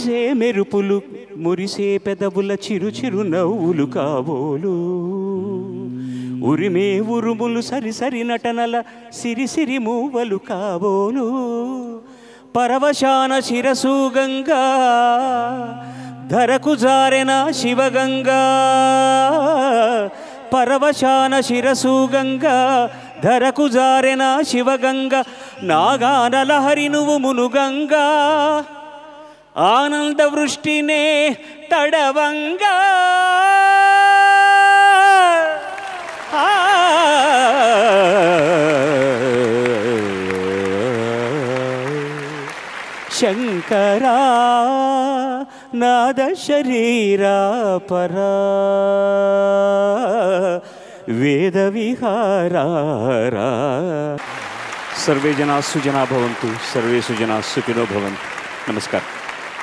మెరిసే మెరుపులు మురిసే పెదవుల చిరు చిరు నవ్వులు కాబోలు ఉరిమే ఉరుములు సరి సరి నటనల సిరి సిరి మూవలు కాబోలు పరవశాన శిరసు గంగా ధరకు జారెన శివగంగా పరవశాన శిరసు గంగా ధరకు జారెన శివగంగా నాగాన లహరి నువ్వు మునుగంగా ఆనంద వృష్టినే తడవంగా శంకరా నాద శరీరా పరా వేద విహారా సర్వే జనా సుజనా భవంతు సర్వే సుజనా సుఖినో భవంతు. నమస్కారం.